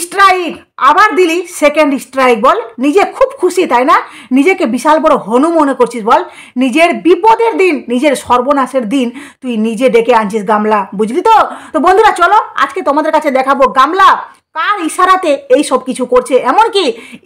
Strike আবার দিলি second strike বল। নিজে খুব খুশি তাই না? নিজেকে বিশাল বড় হনু মনে করছিস বল। নিজের বিপদের দিন, নিজের সর্বনাশের দিন তুই নিজে ডেকে আনছিস গামলা, বুঝলি তো? তো বন্ধুরা চলো আজকে তোমাদের কাছে দেখাবো গামলা কার ইশারাতে এই সব কিছু করছে। এমনকি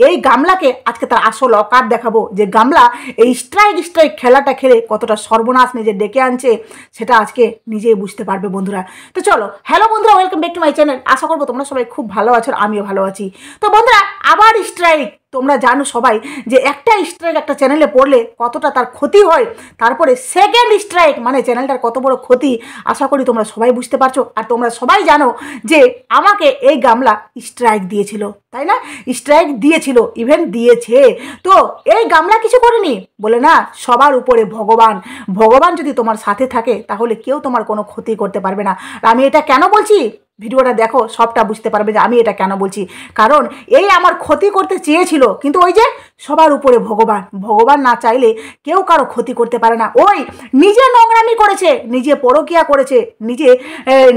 এই গামলাকে আজকে তার আসল অকাত দেখাবো, যে গামলা এই স্ট্রাইক খেলাটা খেলে কতটা সর্বনাশ নিজে ডেকে আনছে, সেটা আজকে নিজেই বুঝতে পারবে বন্ধুরা। তো চলো, হ্যালো বন্ধুরা, welcome back to my channel. আশা করবো তোমরা সবাই খুব ভালো আছো, আমিও ভালো আছি। তো বন্ধুরা আবার স্ট্রাইক, তোমরা জানো সবাই যে একটা স্ট্রাইক একটা চ্যানেলে পড়লে কতটা তার ক্ষতি হয়, তারপরে সেকেন্ড স্ট্রাইক মানে চ্যানেলটার কত বড় ক্ষতি আশা করি তোমরা সবাই বুঝতে পারছো। আর তোমরা সবাই জানো যে আমাকে এই গামলা স্ট্রাইক দিয়েছিল, তাই না? স্ট্রাইক দিয়েছিল, ইভেন দিয়েছে। তো এই গামলা কিছু করেনি বলে না, সবার উপরে ভগবান। ভগবান যদি তোমার সাথে থাকে তাহলে কেউ তোমার কোনো ক্ষতি করতে পারবে না। আর আমি এটা কেন বলছি, ভিডিওটা দেখো সবটা বুঝতে পারবে যে আমি এটা কেন বলছি। কারণ এই আমার ক্ষতি করতে চেয়েছিল, কিন্তু ওই যে সবার উপরে ভগবান, ভগবান না চাইলে কেউ কারো ক্ষতি করতে পারে না। ওই নিজে নোংরামি করেছে, নিজে পরকিয়া করেছে, নিজে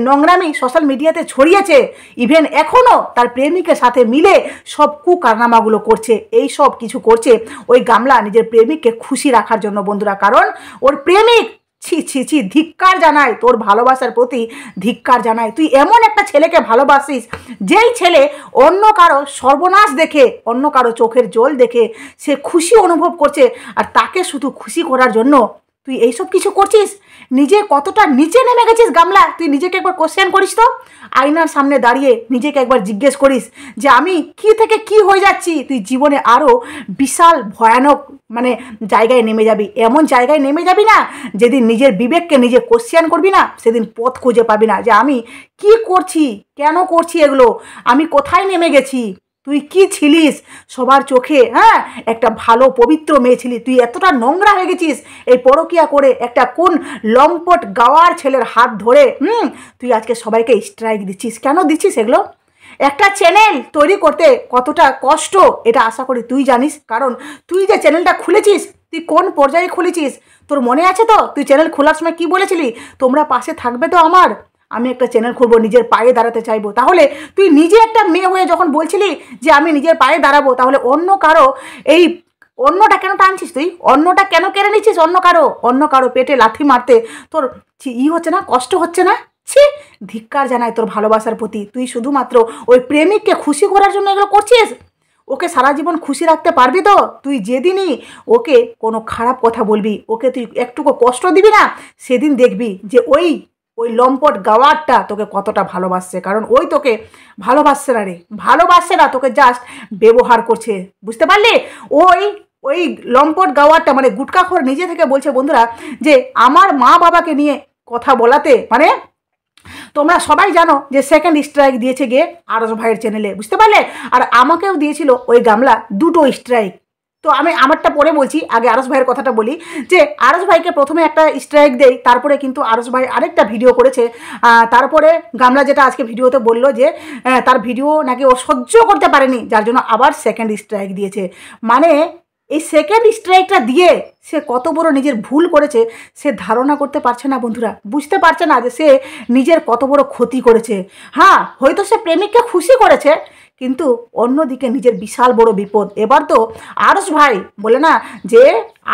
নোংরামি সোশ্যাল মিডিয়াতে ছড়িয়েছে, ইভেন এখনও তার প্রেমিকের সাথে মিলে সব কুকারনামাগুলো করছে। এই সব কিছু করছে ওই গামলা নিজের প্রেমিককে খুশি রাখার জন্য বন্ধুরা। কারণ ওর প্রেমিক ছি ছি ছি, ধিক্কার জানায়, তোর ভালোবাসার প্রতি ধিক্কার জানায়। তুই এমন একটা ছেলেকে ভালোবাসিস যেই ছেলে অন্য কারো সর্বনাশ দেখে, অন্য কারো চোখের জল দেখে সে খুশি অনুভব করছে, আর তাকে শুধু খুশি করার জন্য তুই এইসব কিছু করছিস। নিজে কতটা নিচে নেমে গেছিস গামলা, তুই নিজেকে একবার কোশ্চেন করিস তো। আয়নার সামনে দাঁড়িয়ে নিজেকে একবার জিজ্ঞেস করিস যে আমি কি থেকে কি হয়ে যাচ্ছি। তুই জীবনে আরও বিশাল ভয়ানক মানে জায়গায় নেমে যাবি, এমন জায়গায় নেমে যাবি না, যেদিন নিজের বিবেককে নিজে কোশ্চেন করবি না সেদিন পথ খুঁজে পাবি না যে আমি কি করছি, কেন করছি এগুলো, আমি কোথায় নেমে গেছি। তুই কি ছিলিস সবার চোখে? হ্যাঁ, একটা ভালো পবিত্র মেয়ে ছিলি, তুই এতটা নোংরা হয়ে গেছিস এই পরকিয়া করে একটা কোন লম্পট গাওয়ার ছেলের হাত ধরে। তুই আজকে সবাইকে স্ট্রাইক দিচ্ছিস। কেন দিচ্ছিস এগুলো? একটা চ্যানেল তৈরি করতে কতটা কষ্ট এটা আশা করি তুই জানিস। কারণ তুই যে চ্যানেলটা খুলেছিস, তুই কোন পর্যায়ে খুলেছিস তোর মনে আছে তো? তুই চ্যানেল খোলার সময় কি বলেছিলি? তোমরা পাশে থাকবে তো আমার, আমি একটা চ্যানেল খুলবো, নিজের পায়ে দাঁড়াতে চাইবো। তাহলে তুই নিজে একটা মেয়ে হয়ে যখন বলছিলি যে আমি নিজের পায়ে দাঁড়াবো, তাহলে অন্য কারো এই অন্যটা কেন টানছিস? তুই অন্যটা কেন কেড়ে নিচ্ছিস? অন্য কারো পেটে লাথি মারতে তোর হচ্ছে না, কষ্ট হচ্ছে না? ছি, ধিক্কার জানায় তোর ভালোবাসার প্রতি। তুই শুধুমাত্র ওই প্রেমিককে খুশি করার জন্য এগুলো করছিস। ওকে সারা জীবন খুশি রাখতে পারবি তো? তুই যেদিনই ওকে কোনো খারাপ কথা বলবি, ওকে তুই একটুকু কষ্ট দিবি না, সেদিন দেখবি যে ওই লম্পট গাওয়ারটা তোকে কতটা ভালোবাসছে। কারণ ওই তোকে ভালোবাসছে না রে, ভালোবাসছে না, তোকে জাস্ট ব্যবহার করছে, বুঝতে পারলি? ওই লম্পট গাওয়ারটা মানে গুটকাখোর নিজে থেকে বলছে বন্ধুরা যে আমার মা বাবাকে নিয়ে কথা বলাতে, মানে তোমরা সবাই জানো যে সেকেন্ড স্ট্রাইক দিয়েছে গিয়ে আরস ভাইয়ের চ্যানেলে, বুঝতে পারলে? আর আমাকেও দিয়েছিল ওই গামলা দুটো স্ট্রাইক। তো আমি আমারটা পরে বলছি, আগে আরস ভাইয়ের কথাটা বলি। যে আরস ভাইকে প্রথমে একটা স্ট্রাইক দেই, তারপরে কিন্তু আরস ভাই আরেকটা ভিডিও করেছে। তারপরে গামলা যেটা আজকে ভিডিওতে বললো যে তার ভিডিও নাকি ও সহ্য করতে পারেনি, যার জন্য আবার সেকেন্ড স্ট্রাইক দিয়েছে। মানে এই সেকেন্ড স্ট্রাইকটা দিয়ে সে কত বড় নিজের ভুল করেছে সে ধারণা করতে পারছে না বন্ধুরা, বুঝতে পারছে না যে সে নিজের কত বড় ক্ষতি করেছে। হ্যাঁ, হয়তো সে প্রেমিককে খুশি করেছে, কিন্তু অন্যদিকে নিজের বিশাল বড় বিপদ। এবার তো আরস ভাই বলে না যে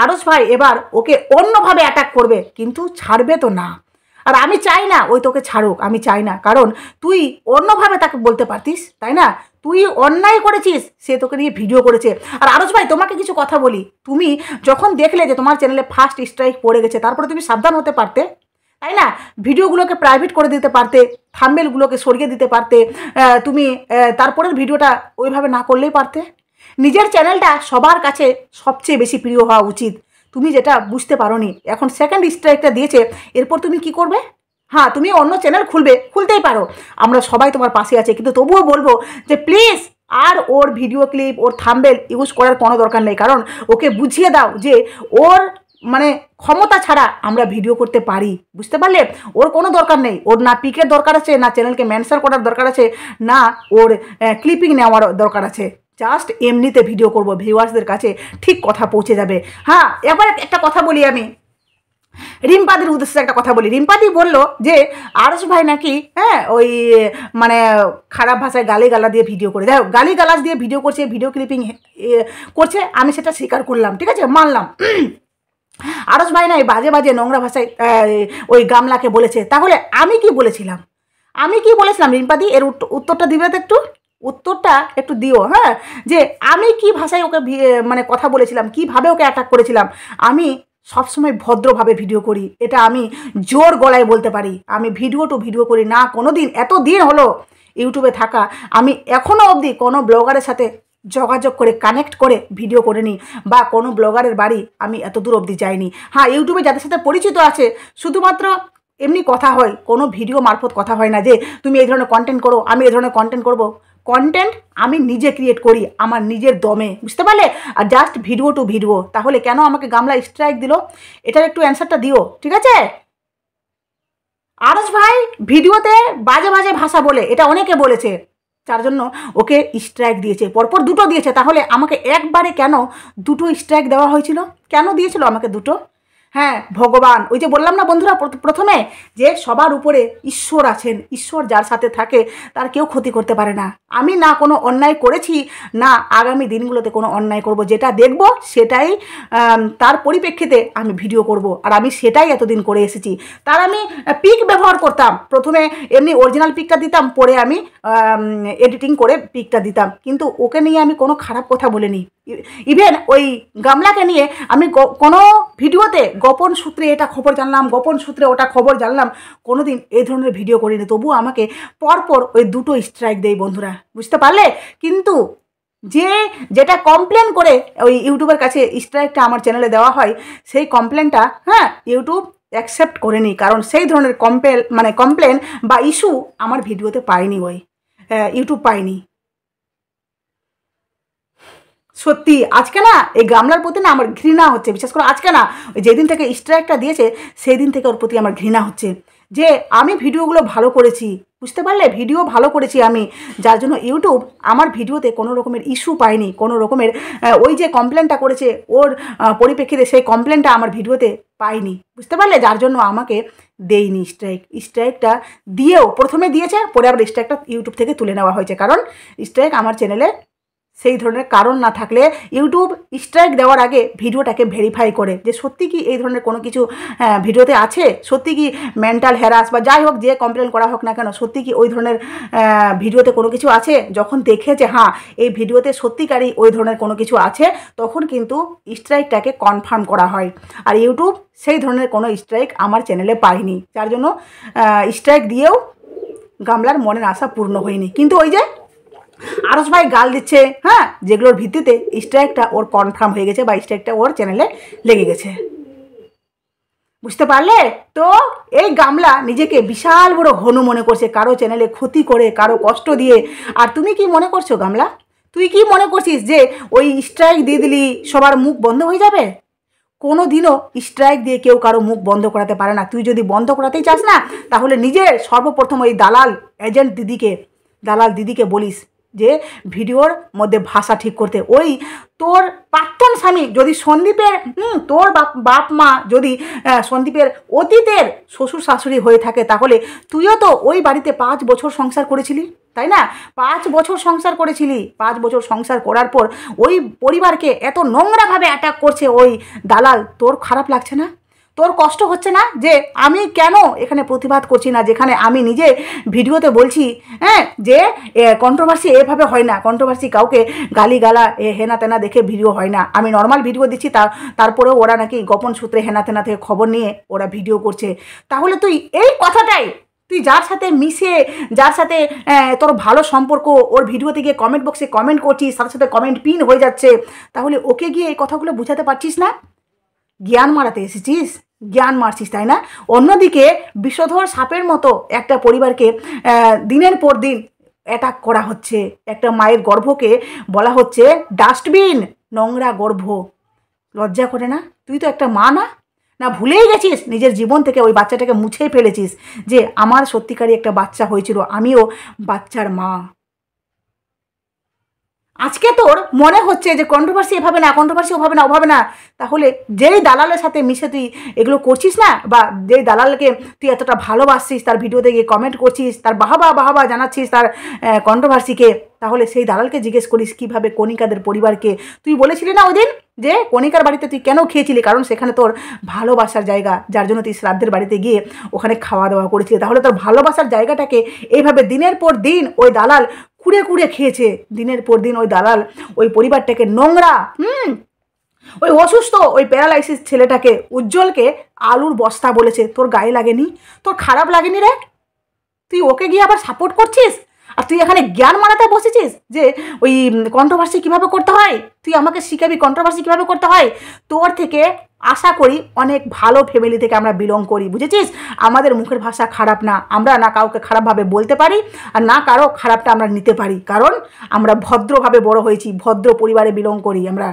আরস ভাই এবার ওকে অন্যভাবে অ্যাটাক করবে, কিন্তু ছাড়বে তো না। আর আমি চাই না ওই তোকে ছাড়ুক, আমি চাই না। কারণ তুই অন্যভাবে তাকে বলতে পারতিস, তাই না? তুই অন্যায় করেছিস, সে তোকে নিয়ে ভিডিও করেছে। আর আরস ভাই তোমাকে কিছু কথা বলি, তুমি যখন দেখলে যে তোমার চ্যানেলে ফার্স্ট স্ট্রাইক পড়ে গেছে, তারপরে তুমি সাবধান হতে পারতে, তাই না? ভিডিওগুলোকে প্রাইভেট করে দিতে পারতে, থাম্বনেলগুলোকে সরিয়ে দিতে পারতে, তুমি তারপরের ভিডিওটা ওইভাবে না করলেই পারতে। নিজের চ্যানেলটা সবার কাছে সবচেয়ে বেশি প্রিয় হওয়া উচিত। তুমি যেটা বুঝতে পারোনি, এখন সেকেন্ড স্ট্রাইকটা দিয়েছে, এরপর তুমি কি করবে? হ্যাঁ, তুমি অন্য চ্যানেল খুলতেই পারো, আমরা সবাই তোমার পাশে আছে, কিন্তু তবুও বলবো যে প্লিজ আর ওর ভিডিও ক্লিপ, ওর থাম্বনেল ইউজ করার কোনো দরকার নেই। কারণ ওকে বুঝিয়ে দাও যে ওর মানে ক্ষমতা ছাড়া আমরা ভিডিও করতে পারি, বুঝতে পারলে? ওর কোনো দরকার নেই, ওর না পিকের দরকার আছে, না চ্যানেলকে মেনশন করার দরকার আছে, না ওর ক্লিপিং নেওয়ার দরকার আছে। জাস্ট এমনিতে ভিডিও করব, ভিউয়ার্সদের কাছে ঠিক কথা পৌঁছে যাবে। হ্যাঁ, এবার একটা কথা বলি আমি, রিম্পাদির উদ্দেশ্যে একটা কথা বলি। রিম্পাদি বলল যে আরশ ভাই নাকি ওই মানে খারাপ ভাষায় গালিগালা দিয়ে ভিডিও করে, যাই হোক গালিগালাজ দিয়ে ভিডিও করছে, ভিডিও ক্লিপিং করছে, আমি সেটা স্বীকার করলাম, ঠিক আছে, মানলাম। আরশ ভাই নাই বাজে বাজে নোংরা ভাষায় ওই গামলাকে বলেছে। তাহলে আমি কি বলেছিলাম? রিম্পাদি এর উত্তরটা দিবে তো, একটু উত্তরটা একটু দিও, হ্যাঁ, যে আমি কি ভাষায় ওকে মানে কথা বলেছিলাম, কিভাবে ওকে অ্যাটাক করেছিলাম। আমি সবসময় ভদ্রভাবে ভিডিও করি, এটা আমি জোর গলায় বলতে পারি। আমি ভিডিও করি না কোনো দিন, এত দিন হলো ইউটিউবে থাকা, আমি এখনও অবধি কোনো ব্লগারের সাথে যোগাযোগ করে কানেক্ট করে ভিডিও করে নিই, বা কোনো ব্লগারের বাড়ি আমি এত দূর অবধি যাইনি। হ্যাঁ, ইউটিউবে যাদের সাথে পরিচিত আছে শুধুমাত্র এমনি কথা হয়, কোনো ভিডিও মারফত কথা হয় না যে তুমি এই ধরনের কন্টেন্ট করো, আমি এই ধরনের কন্টেন্ট করবো। কন্টেন্ট আমি নিজে ক্রিয়েট করি আমার নিজের দমে, বুঝতে পারলে? আর জাস্ট ভিডিও টু ভিডিও। তাহলে কেন আমাকে গামলা স্ট্রাইক দিল, এটার একটু অ্যান্সারটা দিও, ঠিক আছে? আরশ ভাই ভিডিওতে বাজে বাজে ভাষা বলে, এটা অনেকে বলেছে, তার জন্য ওকে স্ট্রাইক দিয়েছে, পরপর দুটো দিয়েছে। তাহলে আমাকে একবারে কেন দুটো স্ট্রাইক দেওয়া হয়েছিল? কেন দিয়েছিল আমাকে দুটো? হ্যাঁ, ভগবান, ওই যে বললাম না বন্ধুরা প্রথমে, যে সবার উপরে ঈশ্বর আছেন, ঈশ্বর যার সাথে থাকে তার কেউ ক্ষতি করতে পারে না। আমি না কোনো অন্যায় করেছি, না আগামী দিনগুলোতে কোনো অন্যায় করব। যেটা দেখব সেটাই তার পরিপ্রেক্ষিতে আমি ভিডিও করব, আর আমি সেটাই এতদিন করে এসেছি। তার আমি পিক ব্যবহার করতাম, প্রথমে এমনি অরিজিনাল পিকটা দিতাম, পরে আমি এডিটিং করে পিকটা দিতাম, কিন্তু ওকে নিয়ে আমি কোনো খারাপ কথা বলিনি। ইভেন ওই গামলাকে নিয়ে আমি কোনো ভিডিওতে গোপন সূত্রে এটা খবর জানলাম, গোপন সূত্রে ওটা খবর জানলাম, কোনো দিন এই ধরনের ভিডিও করিনি। তবুও আমাকে পরপর ওই দুটো স্ট্রাইক দেয় বন্ধুরা, বুঝতে পারলে? কিন্তু যেটা কমপ্লেন করে ওই ইউটিউবের কাছে স্ট্রাইকটা আমার চ্যানেলে দেওয়া হয়, সেই কমপ্লেনটা ইউটিউব অ্যাকসেপ্ট করেনি, কারণ সেই ধরনের কমপ্লেন বা ইস্যু আমার ভিডিওতে পাইনি, ওই ইউটিউব পাইনি। সত্যি আজকে না এই গামলার প্রতি না আমার ঘৃণা হচ্ছে, বিশেষ করে আজকে না, ওই যেদিন থেকে স্ট্রাইকটা দিয়েছে সেই দিন থেকে ওর প্রতি আমার ঘৃণা হচ্ছে, যে আমি ভিডিওগুলো ভালো করেছি, বুঝতে পারলে? ভিডিও ভালো করেছি আমি, যার জন্য ইউটিউব আমার ভিডিওতে কোনো রকমের ইস্যু পায়নি, কোনো রকমের ওই যে কমপ্লেনটা করেছে ওর পরিপ্রেক্ষিতে সেই কমপ্লেনটা আমার ভিডিওতে পাইনি, বুঝতে পারলে? যার জন্য আমাকে দেয়নি স্ট্রাইকটা দিয়েও, প্রথমে দিয়েছে, পরে আবার স্ট্রাইকটা ইউটিউব থেকে তুলে নেওয়া হয়েছে, কারণ স্ট্রাইক আমার চ্যানেলে সেই ধরনের কারণ না থাকলে ইউটিউব স্ট্রাইক দেওয়ার আগে ভিডিওটাকে ভেরিফাই করে যে সত্যি কি এই ধরনের কোনো কিছু ভিডিওতে আছে, সত্যি কি মেন্টাল হ্যারাস বা যাই হোক যে কমপ্লেন করা হোক না কেন, সত্যি কি ওই ধরনের ভিডিওতে কোনো কিছু আছে। যখন দেখে যে হ্যাঁ এই ভিডিওতে সত্যিকারই ওই ধরনের কোনো কিছু আছে, তখন কিন্তু স্ট্রাইকটাকে কনফার্ম করা হয়। আর ইউটিউব সেই ধরনের কোনো স্ট্রাইক আমার চ্যানেলে পায়নি, যার জন্য স্ট্রাইক দিয়েও গামলার মনের আশা পূর্ণ হয়নি। কিন্তু ওই যে আরশ ভাই গাল দিচ্ছে, হ্যাঁ, যেগুলোর ভিত্তিতে স্ট্রাইকটা ওর কনফার্ম হয়ে গেছে বা স্ট্রাইকটা ওর চ্যানেলে লেগে গেছে, বুঝতে পারলে? তো এই গামলা নিজেকে বিশাল বড় হনু মনে করছে, কারো চ্যানেলে ক্ষতি করে, কারো কষ্ট দিয়ে। আর তুমি কি মনে করছো গামলা? তুই কি মনে করছিস যে ওই স্ট্রাইক দিয়ে দিলি সবার মুখ বন্ধ হয়ে যাবে? কোনো দিনও স্ট্রাইক দিয়ে কেউ কারো মুখ বন্ধ করাতে পারে না। তুই যদি বন্ধ করাতেই চাস না, তাহলে নিজের সর্বপ্রথম ওই দালাল দিদিকে বলিস যে ভিডিওর মধ্যে ভাষা ঠিক করতে। ওই তোর প্রাক্তন স্বামী যদি সন্দীপের তোর বাপ মা যদি সন্দীপের অতীতের শ্বশুর শাশুড়ি হয়ে থাকে, তাহলে তুইও তো ওই বাড়িতে 5 বছর সংসার করেছিলি, তাই না? 5 বছর সংসার করেছিলি। 5 বছর সংসার করার পর ওই পরিবারকে এত নোংরাভাবে অ্যাটাক করছে ওই দালাল, তোর খারাপ লাগছে না? তোর কষ্ট হচ্ছে না যে আমি কেন এখানে প্রতিবাদ করছি না, যেখানে আমি নিজে ভিডিওতে বলছি যে কন্ট্রোভার্সি এভাবে হয় না, কন্ট্রোভার্সি কাউকে গালিগালা হেনা তেনা দেখে ভিডিও হয় না। আমি নর্মাল ভিডিও দিচ্ছি, তারপরেও ওরা নাকি গোপন সূত্রে হেনা তেনা থেকে খবর নিয়ে ওরা ভিডিও করছে। তাহলে তুই এই কথাটাই তুই যার সাথে মিশে, যার সাথে তোর ভালো সম্পর্ক, ওর ভিডিওতে গিয়ে কমেন্ট বক্সে কমেন্ট করছিস, সাথে সাথে কমেন্ট পিন হয়ে যাচ্ছে, তাহলে ওকে গিয়ে এই কথাগুলো বুঝাতে পারছিস না? জ্ঞান মারাতে এসেছিস, জ্ঞান মারছিস, তাই না? অন্যদিকে বিষধর সাপের মতো একটা পরিবারকে দিনের পর দিন অ্যাটাক করা হচ্ছে। একটা মায়ের গর্ভকে বলা হচ্ছে ডাস্টবিন, নোংরা গর্ভ। লজ্জা করে না? তুই তো একটা মা, না ভুলেই গেছিস নিজের জীবন থেকে ওই বাচ্চাটাকে মুছেই ফেলেছিস যে আমার সত্যিকারই একটা বাচ্চা হয়েছিল, আমিও বাচ্চার মা। আজকে তোর মনে হচ্ছে যে কন্ট্রোভার্সি এভাবে না, কন্ট্রোভার্সি ওভাবে না, ওভাবে না, তাহলে যেই দালালের সাথে মিশে তুই এগুলো করছিস না, বা যেই দালালকে তুই এতটা ভালোবাসছিস, তার ভিডিওতে গিয়ে কমেন্ট করছিস, তার বাহাবা জানাচ্ছিস তার কন্ট্রোভার্সিকে, তাহলে সেই দালালকে জিজ্ঞেস করিস কীভাবে কণিকাদের পরিবারকে, তুই বলেছিলি না ওই দিন যে কণিকার বাড়িতে তুই কেন খেয়েছিলি, কারণ সেখানে তোর ভালোবাসার জায়গা, যার জন্য তুই শ্রাদ্ধের বাড়িতে গিয়ে ওখানে খাওয়া দাওয়া করেছিলি। তাহলে তোর ভালোবাসার জায়গাটাকে এইভাবে দিনের পর দিন ওই দালাল কুড়ে খেয়েছে, দিনের পর দিন ওই দালাল ওই পরিবারটাকে নোংরা, ওই অসুস্থ ওই প্যারালাইসিস ছেলেটাকে উজ্জ্বলকে আলুর বস্তা বলেছে। তোর গায়ে লাগেনি? তোর খারাপ লাগেনি রে? তুই ওকে গিয়ে আবার সাপোর্ট করছিস, আর তুই এখানে জ্ঞান মারাতে বসেছিস যে ওই কন্ট্রোভার্সি কীভাবে করতে হয়, তুই আমাকে শিখাবি কন্ট্রোভার্সি কীভাবে করতে হয়। তোর থেকে আশা করি অনেক ভালো ফ্যামিলি থেকে আমরা বিলং করি, বুঝেছিস? আমাদের মুখের ভাষা খারাপ না, আমরা না কাউকে খারাপভাবে বলতে পারি আর না কারো খারাপটা আমরা নিতে পারি, কারণ আমরা ভদ্রভাবে বড় হয়েছি, ভদ্র পরিবারে বিলং করি, আমরা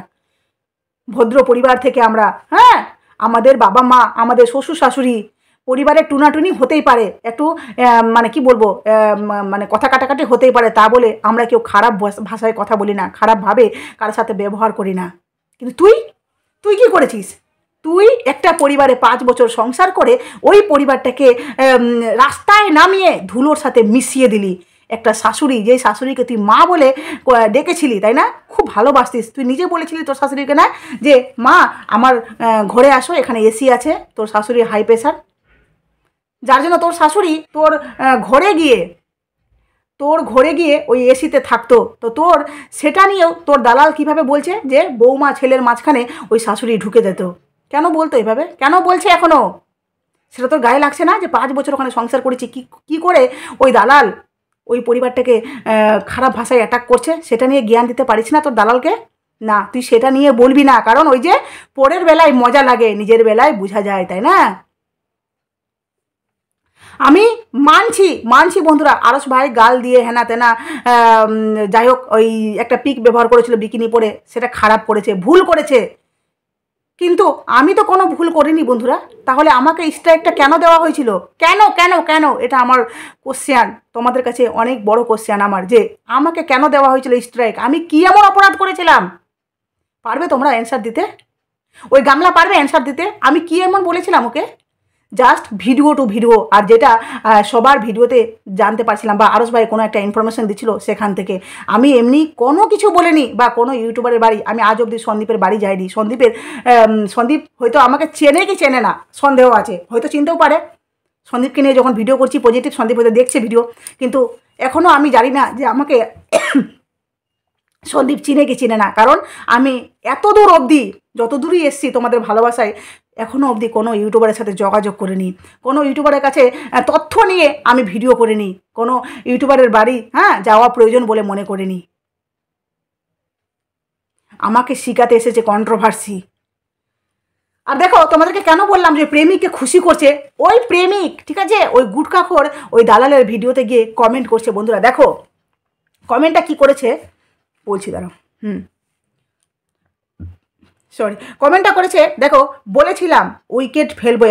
ভদ্র পরিবার থেকে আমরা, হ্যাঁ, আমাদের বাবা মা, আমাদের শ্বশুর শাশুড়ি, পরিবারের টুনাটুনি হতেই পারে, একটু মানে কি বলবো, মানে কথা কাটাকাটি হতেই পারে, তা বলে আমরা কেউ খারাপ ভাষায় কথা বলি না, খারাপভাবে কারোর সাথে ব্যবহার করি না। কিন্তু তুই কি করেছিস? তুই একটা পরিবারে 5 বছর সংসার করে ওই পরিবারটাকে রাস্তায় নামিয়ে ধুলোর সাথে মিশিয়ে দিলি। একটা শাশুড়ি, যে শাশুড়িকে তুই মা বলে ডেকেছিলি, তাই না? খুব ভালোবাসতিস, তুই নিজে বলেছিলি তোর শাশুড়িকে না যে মা আমার ঘরে আসো, এখানে এসি আছে, তোর শাশুড়ি হাই প্রেশার, যার জন্য তোর শাশুড়ি তোর ঘরে গিয়ে ওই এসিতে থাকতো। তো তোর সেটা নিয়েও তোর দালাল কিভাবে বলছে যে বৌমা ছেলের মাঝখানে ওই শাশুড়ি ঢুকে যেত। কেন বলতো এভাবে? কেন বলছে এখনও? সেটা তোর গায়ে লাগছে না যে 5 বছর ওখানে সংসার করেছি, কি করে ওই দালাল ওই পরিবারটাকে খারাপ ভাষায় অ্যাটাক করছে, সেটা নিয়ে জ্ঞান দিতে পারিস না তোর দালালকে? না, তুই সেটা নিয়ে বলবি না, কারণ ওই যে পরের বেলায় মজা লাগে, নিজের বেলায় বোঝা যায়, তাই না? আমি মানছি বন্ধুরা, আরস ভাই গাল দিয়ে হেনা তেনা, যাই হোক, ওই একটা পিক ব্যবহার করেছিল বিকিনি পরে, সেটা খারাপ করেছে, ভুল করেছে, কিন্তু আমি তো কোনো ভুল করিনি বন্ধুরা। তাহলে আমাকে স্ট্রাইকটা কেন দেওয়া হয়েছিল? কেন এটা আমার কোশ্চেন, তোমাদের কাছে অনেক বড় কোশ্চেন আমার, যে আমাকে কেন দেওয়া হয়েছিল স্ট্রাইক? আমি কি এমন অপরাধ করেছিলাম? পারবে তোমরা অ্যান্সার দিতে? ওই গামলা পারবে অ্যান্সার দিতে? আমি কি এমন বলেছিলাম ওকে? জাস্ট ভিডিও টু ভিডিও, আর যেটা সবার ভিডিওতে জানতে পারছিলাম, বা আরস ভাই কোনো একটা ইনফরমেশন দিচ্ছিল সেখান থেকে, আমি এমনি কোনো কিছু বলিনি, বা কোনো ইউটিউবারের বাড়ি, আমি আজ অবধি সন্দীপের বাড়ি যাইনি। সন্দীপ হয়তো আমাকে চেনে কি চেনে না সন্দেহ আছে, হয়তো চিনতেও পারে। সন্দীপকে নিয়ে যখন ভিডিও করছি পজিটিভ, সন্দীপ হয়তো দেখছে ভিডিও, কিন্তু এখনও আমি জানি না যে আমাকে সন্দীপ চিনে কি চিনে না, কারণ আমি এত দূর অবধি যত দূরই এসছি তোমাদের ভালোবাসায়, এখনও অবধি কোনো ইউটিউবারের সাথে যোগাযোগ করিনি, কোনো ইউটিউবারের কাছে তথ্য নিয়ে আমি ভিডিও করিনি, কোনো ইউটিউবারের বাড়ি যাওয়া প্রয়োজন বলে মনে করিনি। আমাকে শিখাতে এসেছে কন্ট্রোভার্সি। আর দেখো তোমাদেরকে কেন বললাম যে প্রেমিককে খুশি করছে, ওই প্রেমিক, ঠিক আছে, ওই গুটখাখোর ওই দালালের ভিডিওতে গিয়ে কমেন্ট করছে। বন্ধুরা দেখো কমেন্টটা কি করেছে, বলছি দাঁড়াও, কমেন্টটা করেছে, দেখো, বলেছিলাম উইকেট ফেলবো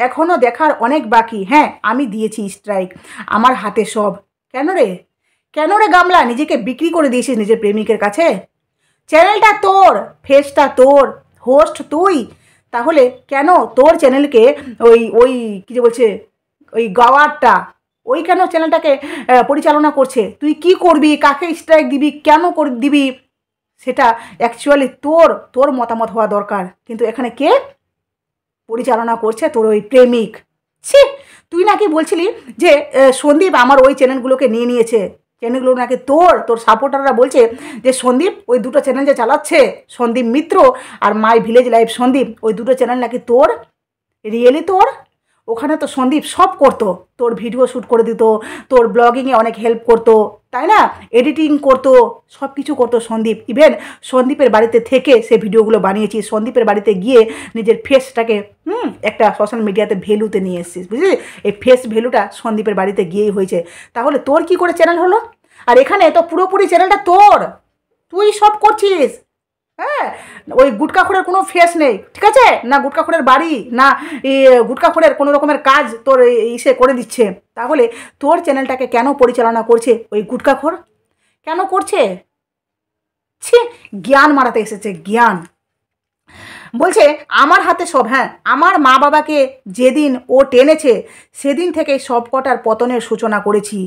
এখনও দেখার অনেক বাকি, হ্যাঁ আমি দিয়েছি স্ট্রাইক, আমার হাতে সব। কেন রে গামলা, নিজেকে বিক্রি করে দিয়েছিস নিজের প্রেমিকের কাছে? চ্যানেলটা তোর, ফেসটা তোর, হোস্ট তুই, তাহলে কেন তোর চ্যানেলকে ওই কী যে বলছে ওই গাওয়ারটা, ওই কেন চ্যানেলটাকে পরিচালনা করছে? তুই কি করবি, কাকে স্ট্রাইক দিবি, কেন দিবি, সেটা অ্যাকচুয়ালি তোর মতামত হওয়া দরকার, কিন্তু এখানে কে পরিচালনা করছে? তোর ওই প্রেমিক। ছি, তুই নাকি বলছিলি যে সন্দীপ আমার ওই চ্যানেলগুলোকে নিয়েছে, চ্যানেলগুলো নাকি তোর সাপোর্টাররা বলছে যে সন্দীপ ওই দুটো চ্যানেল যে চালাচ্ছে, সন্দীপ মিত্র আর মাই ভিলেজ লাইফ সন্দীপ, ওই দুটো চ্যানেল নাকি তোর। রিয়েলি তোর? ওখানে তো সন্দীপ সব করতো, তোর ভিডিও শ্যুট করে দিত, তোর ব্লগিংয়ে অনেক হেল্প করতো, তাই না, এডিটিং করতো, সব কিছু করতো সন্দীপ। ইভেন সন্দীপের বাড়িতে থেকে সে ভিডিওগুলো বানিয়েছি, সন্দীপের বাড়িতে গিয়ে নিজের ফেসটাকে একটা সোশ্যাল মিডিয়াতে ভ্যালুতে নিয়ে এসেছিস, বুঝলি? এই ফেস ভ্যালুটা সন্দীপের বাড়িতে গিয়েই হয়েছে। তাহলে তোর কি করে চ্যানেল হলো? আর এখানে তো পুরোপুরি চ্যানেলটা তুই সব করছিস, হ্যাঁ, ওই গুটকাখোরের কোনো ফেস নেই, ঠিক আছে, না গুটকাখোরের বাড়ি, না গুটকাখোরের কোনো রকমের কাজ তোর ইসে করে দিচ্ছে। তাহলে তোর চ্যানেলটাকে কেন পরিচালনা করছে ওই গুটকাখোর? কেন করছে? ছি, জ্ঞান মারাতে এসেছে, জ্ঞান। বলছে আমার হাতে সব। হ্যাঁ, আমার মা বাবাকে যেদিন ও টেনেছে সেদিন থেকে সব কটার পতনের সূচনা করেছি।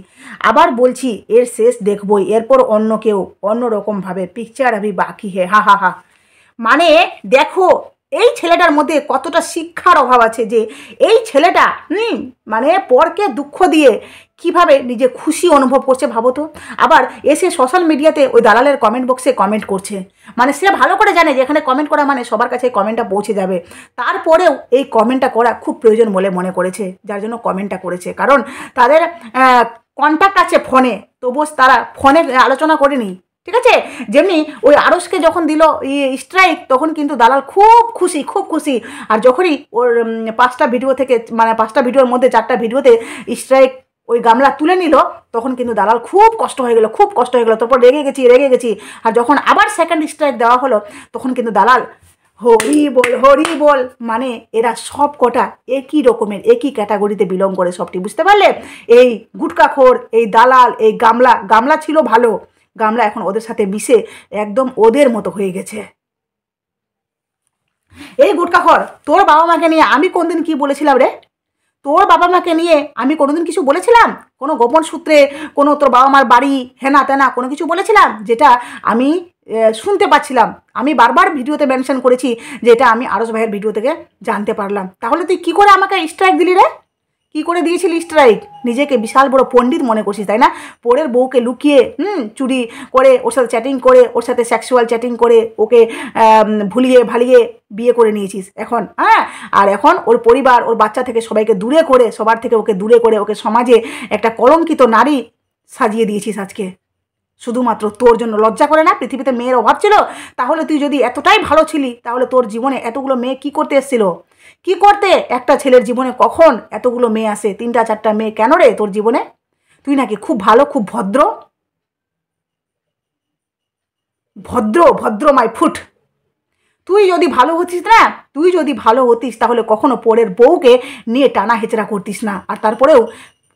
আবার বলছি এর শেষ দেখবই, এরপর অন্য কেউ অন্য রকমভাবে পিকচার আভি বাকি হে, হা হা হা। মানে দেখো এই ছেলেটার মধ্যে কতটা শিক্ষার অভাব আছে, যে এই ছেলেটা মানে পরকে দুঃখ দিয়ে কিভাবে নিজে খুশি অনুভব করছে ভাবো তো। আবার এসে সোশ্যাল মিডিয়াতে ওই দালালের কমেন্ট বক্সে কমেন্ট করছে। মানে সে ভালো করে জানে যে এখানে কমেন্ট করা মানে সবার কাছে কমেন্টটা পৌঁছে যাবে। তারপরেও এই কমেন্টটা করা খুব প্রয়োজন বলে মনে করেছে, যার জন্য কমেন্টটা করেছে। কারণ তাদের কন্ট্যাক্ট আছে ফোনে, তবুও তারা ফোনে আলোচনা করেনি, ঠিক আছে। যেমনি ওই আরসকে যখন দিল স্ট্রাইক, তখন কিন্তু দালাল খুব খুশি, খুব খুশি। আর যখনই ওর 5টা ভিডিও থেকে, মানে 5টা ভিডিওর মধ্যে 4টা ভিডিওতে স্ট্রাইক ওই গামলা তুলে নিল, তখন কিন্তু দালাল খুব কষ্ট হয়ে গেল, খুব কষ্ট হয়ে গেল। তারপর রেগে গেছি। আর যখন আবার সেকেন্ড স্ট্রাইক দেওয়া হলো, তখন কিন্তু দালাল হরি বল, হরি বল। মানে এরা সব কটা একই রকমের, একই ক্যাটাগরিতে বিলং করে সবটি, বুঝতে পারলে? এই গুটকাখোর, এই দালাল, এই গামলা ছিল ভালো, গামলা এখন ওদের সাথে মিশে একদম ওদের মতো হয়ে গেছে। এই গুটকাখোর, তোর বাবা মাকে নিয়ে আমি কোনদিন কি বলেছিলাম রে? তোর বাবা মাকে নিয়ে আমি কোনোদিন কিছু বলেছিলাম? কোনো গোপন সূত্রে কোনো তোর বাবা মার বাড়ি হেনা তেনা কোনো কিছু বলেছিলাম যেটা আমি শুনতে পাচ্ছিলাম? আমি বারবার ভিডিওতে মেনশন করেছি যে এটা আমি আরস ভাইয়ের ভিডিও থেকে জানতে পারলাম। তাহলে তুই কী করে আমাকে স্ট্রাইক দিলি রে? কি করে দিয়েছিলি স্ট্রাইক? নিজেকে বিশাল বড় পণ্ডিত মনে করছিস, তাই না? পরের বউকে লুকিয়ে চুরি করে ওর সাথে চ্যাটিং করে, ওর সাথে সেক্সুয়াল চ্যাটিং করে ওকে ভুলিয়ে ভালিয়ে বিয়ে করে নিয়েছিস এখন। হ্যাঁ, আর এখন ওর পরিবার, ওর বাচ্চা থেকে সবাইকে দূরে করে, সবার থেকে ওকে দূরে করে, ওকে সমাজে একটা কলঙ্কিত নারী সাজিয়ে দিয়েছিস আজকে, শুধুমাত্র তোর জন্য। লজ্জা করে না? পৃথিবীতে মেয়ের অভাব ছিল? তাহলে তুই যদি এতটাই ভালো ছিলি, তাহলে তোর জীবনে এতগুলো মেয়ে কি করতে এসেছিল? কি করতে? একটা ছেলের জীবনে কখন এতগুলো মেয়ে আসে? 3টা 4টা মেয়ে কেন রে তোর জীবনে? তুই নাকি খুব ভালো, খুব ভদ্র, ভদ্র ভদ্র মাই ফুট। তুই যদি ভালো হতিস না, তুই যদি ভালো হতিস তাহলে কখনো পরের বউকে নিয়ে টানা হেচড়া করতিস না। আর তারপরেও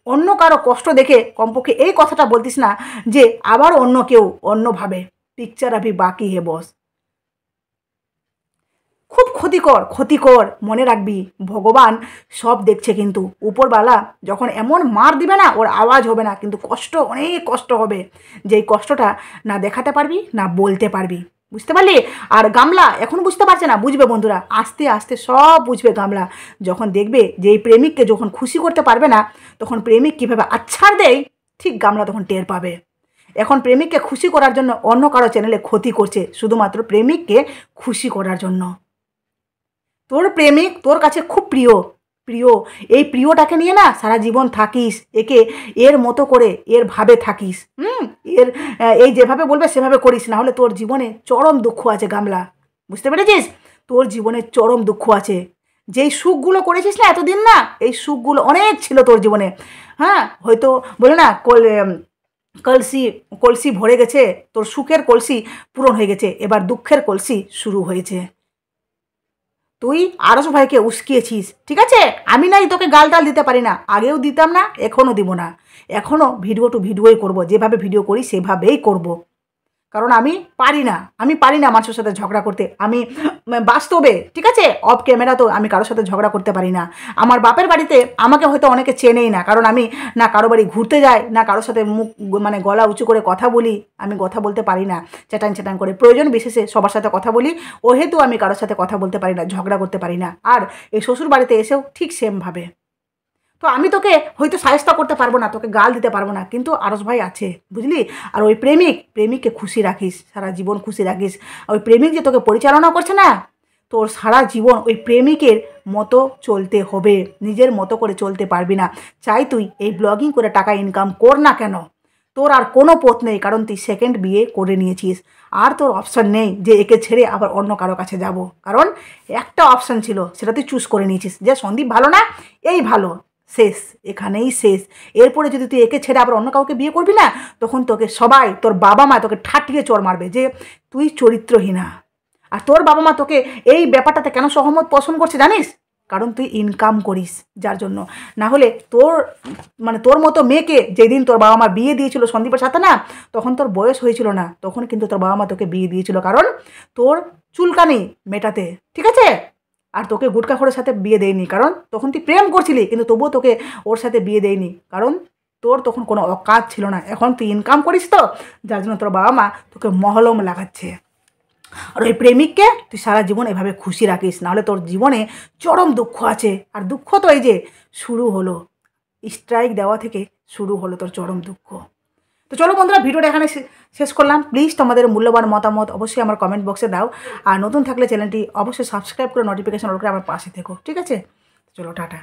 অন্য কারো কষ্ট দেখে কমপক্ষে এই কথাটা বলতিস না যে আবার অন্য কেউ অন্যভাবে পিকচার আভি বাকি হে বস। খুব ক্ষতিকর, ক্ষতিকর। মনে রাখবি ভগবান সব দেখছে, কিন্তু উপরওয়ালা যখন এমন মার দিবে না, ওর আওয়াজ হবে না, কিন্তু কষ্ট, অনেক কষ্ট হবে, যেই কষ্টটা না দেখাতে পারবি না বলতে পারবি, বুঝতে পারলি? আর গামলা এখন বুঝতে পারছে না, বুঝবে বন্ধুরা, আস্তে আস্তে সব বুঝবে গামলা। যখন দেখবে যে এই প্রেমিককে যখন খুশি করতে পারবে না, তখন প্রেমিক কীভাবে আচ্ছাড় দেয়, ঠিক গামলা তখন টের পাবে। এখন প্রেমিককে খুশি করার জন্য অন্য কারো চ্যানেলে ক্ষতি করছে, শুধুমাত্র প্রেমিককে খুশি করার জন্য। তোর প্রেমিক তোর কাছে খুব প্রিয়, প্রিয়। এই প্রিয়টাকে নিয়ে না সারা জীবন থাকিস, একে এর মতো করে এর ভাবে থাকিস। এর এই যেভাবে বলবে সেভাবে করিস, না হলে তোর জীবনে চরম দুঃখ আছে গামলা, বুঝতে পেরেছিস? তোর জীবনে চরম দুঃখ আছে। যেই সুখগুলো করেছিস না এতদিন, না এই সুখগুলো অনেক ছিল তোর জীবনে। হ্যাঁ, হয়তো বলে না কলসি কলসি ভরে গেছে, তোর সুখের কলসি পূরণ হয়ে গেছে, এবার দুঃখের কলসি শুরু হয়েছে। তুই আরস ভাইকে উস্কিয়েছিস, ঠিক আছে? আমি নাই তোকে গাল দিতে পারি না, আগেও দিতাম না, এখনও দিব না। এখনও ভিডিও টু ভিডিওই করব, যেভাবে ভিডিও করি সেভাবেই করব। কারণ আমি পারি না মানুষের সাথে ঝগড়া করতে। আমি বাস্তবে, ঠিক আছে, অফ ক্যামেরা তো আমি কারোর সাথে ঝগড়া করতে পারি না। আমার বাপের বাড়িতে আমাকে হয়তো অনেকে চেনেই না, কারণ আমি না কারো বাড়ি ঘুরতে যাই, না কারোর সাথে মুখ মানে গলা উঁচু করে কথা বলি। আমি কথা বলতে পারি না চ্যাটাং করে, প্রয়োজন বিশেষে সবার সাথে কথা বলি, ওহেতু আমি কারোর সাথে কথা বলতে পারি না, ঝগড়া করতে পারি না। আর এই শ্বশুর বাড়িতে এসেও ঠিক সেমভাবে। তো আমি তোকে হয়তো সাহায্য করতে পারবো না, তোকে গাল দিতে পারবো না, কিন্তু আরস ভাই আছে, বুঝলি? আর ওই প্রেমিককে খুশি রাখিস, সারা জীবন খুশি রাখিস। ওই প্রেমিক যে তোকে পরিচালনা করছে না, তোর সারা জীবন ওই প্রেমিকের মতো চলতে হবে, নিজের মতো করে চলতে পারবি না। চাই তুই এই ব্লগিং করে টাকা ইনকাম কর না কেন, তোর আর কোনো পথ নেই, কারণ তুই সেকেন্ড বিয়ে করে নিয়েছিস। আর তোর অপশান নেই যে একে ছেড়ে আবার অন্য কারো কাছে যাব, কারণ একটা অপশান ছিল, সেটা তুই চুজ করে নিয়েছিস যে সন্দীপ ভালো না, এই ভালো, শেষ, এখানেই শেষ। এরপরে যদি তুই একে ছেড়ে আবার অন্য কাউকে বিয়ে করবি না, তখন তোকে সবাই, তোর বাবা মা তোকে ঠাটিয়ে চড় মারবে যে তুই চরিত্রহীনা, আর তোর বাবা মা তোকে এই ব্যাপারটাতে কেন সহমত পোষণ করছে জানিস? কারণ তুই ইনকাম করিস যার জন্য। না হলে তোর মতো মেয়েকে যেদিন তোর বাবা মা বিয়ে দিয়েছিল সন্দীপের সাথে না, তখন তোর বয়স হয়েছিল না, তখন কিন্তু তোর বাবা মা তোকে বিয়ে দিয়েছিল কারণ তোর চুলকানি মেটাতে, ঠিক আছে? আর তোকে গুটকাখোরের সাথে বিয়ে দেয়নি, কারণ তখন তুই প্রেম করছিলি, কিন্তু তবুও তোকে ওর সাথে বিয়ে দেয়নি, কারণ তোর তখন কোনো অকাজ ছিল না। এখন তুই ইনকাম করিস তো, যার জন্য তোর বাবা মা তোকে মহলম লাগাচ্ছে। আর ওই প্রেমিককে তুই সারা জীবন এভাবে খুশি রাখিস, নাহলে তোর জীবনে চরম দুঃখ আছে। আর দুঃখ তো এই যে শুরু হলো, স্ট্রাইক দেওয়া থেকে শুরু হলো তোর চরম দুঃখ। তো চলো বন্ধুরা, ভিডিওটা এখানে শেষ করলাম। প্লিজ তোমাদের মূল্যবান মতামত অবশ্যই আমার কমেন্ট বক্সে দাও। আর নতুন থাকলে চ্যানেলটি অবশ্যই সাবস্ক্রাইব করে নোটিফিকেশন অল করে আমার পাশে থেকো, ঠিক আছে? চলো টাটা।